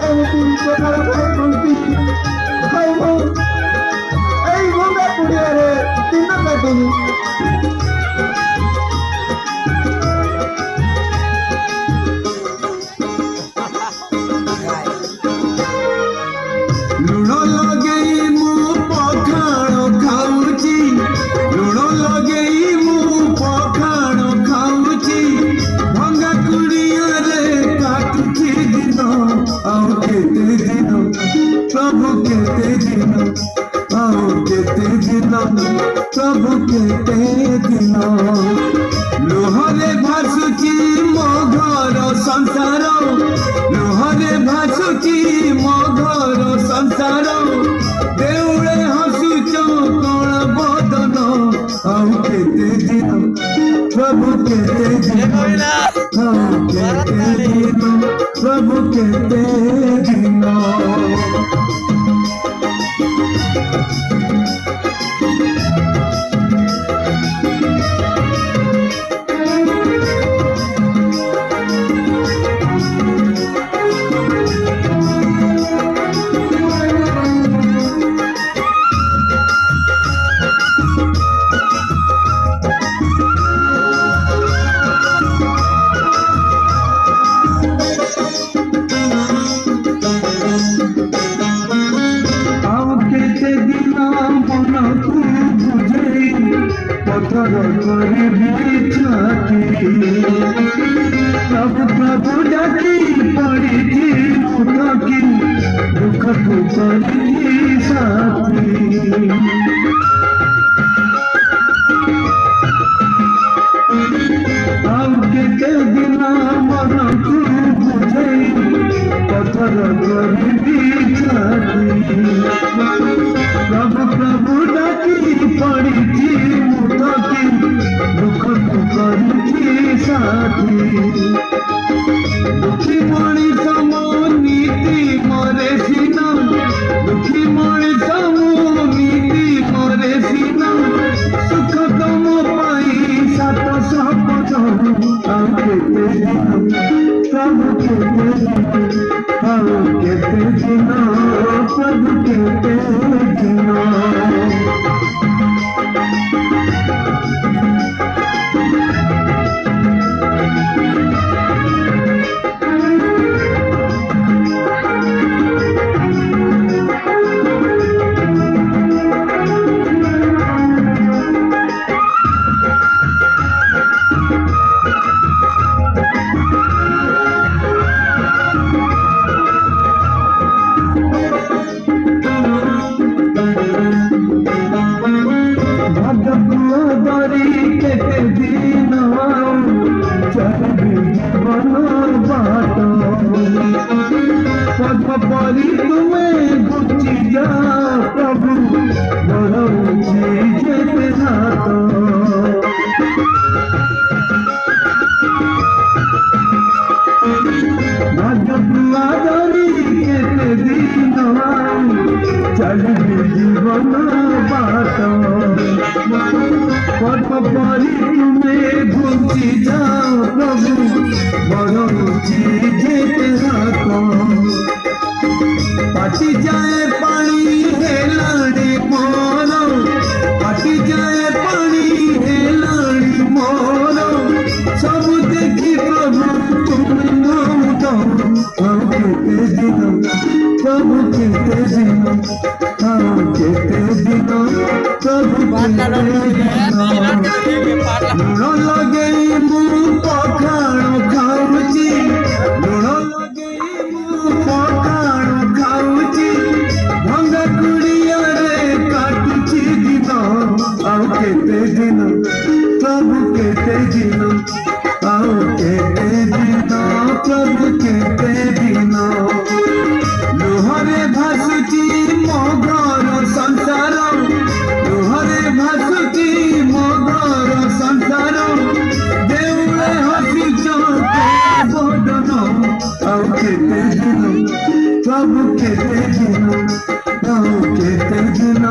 ଏମିତି ସକାଳ ଖାଇଛନ୍ତି ଖାଇବ ଏଇ ଭଙ୍ଗା କୁଡ଼ିଆରେ ଦିନ କାଟିବି। ଲୁଣ ଲଗେଇ ମୁଁ ପଖାଳ ଖାଉଛି, ଲୁଣ ଲଗେଇ ମୁଁ ପଖାଳ ଖାଉଛି, ଭଙ୍ଗା କୁଡ଼ିଆରେ କାଟୁଛି ଦିନ ଆଉ କେତେ ଦିନ ପ୍ରଭୁ କେତେ ଦିନ ଆଉ କେତେ ଦିନ ପ୍ରଭୁ କେତେ ଦିନ। ଲୁହରେ ଭାସୁଛି ମୋ ଘର ସଂସାର, ଲୁହରେ ଭାସୁଛି ମୋ ଘର ସଂସାର, ଦେଉଳେ ହସୁଛ କଣ ବଦନ ଆଉ କେତେ ଦିନ ପ୍ରଭୁ କେତେ ଦିନ ଆଉ କେତେ ଦିନ ପ୍ରଭୁ କେତେ ଦିନ। पत्थर कर प्रभु प्रभु डाकी पड़ी थी दुख को करी साथी। आउ केते दिन मन को बुझे पत्थर कर प्रभु प्रभु डाकी पड़ी दुख को करी साथी। दुखी मଣିଷ ମୋ ନୀତି ମରେ ସିନା, ଦୁଃଖୀ ମଣିଷ ମୋ ନୀତି ମରେ ସିନା, ସୁଖ ତମ ପାଇଁ 700 ପଦ ଆଉ କେତେ ଦିନ ପ୍ରଭୁ କେତେ ଦିନ ଆଉ କେତେ ଦିନ ପ୍ରଭୁ କେତେ ଦିନ। परी तुम्हें गुची जा प्रभु बढ़ौची जेते हाथ। भाग्य दुआरी केते दिन चलबी जीवन बाट। परी तुम्हें गुची जा प्रभु बढ़ौची जेते हाथ। पाटी जाए पानी है लाड़ी मोरो, पाटी जाए पानी है लाड़ी मोरो, सब देखी प्रभु तुम नाम दो हम केते दिन प्रभु केते दिन हम केते दिन प्रभु केते दिन। लुण लगे मु पखाण खाऊची, लुण लगे मु पखाण खाऊची, भंगा कुड़ियारे काटुची दिन आउ केते दिन प्रभु केते दिन आउ केते दिन प्रभु केते दिन। लुहरे भासुची मो घर संसार, लुहरे भासुची मो घर संसार, देउळे हसुच बदन आउ केते दिन प्रभु केते दिन आउ केते दिन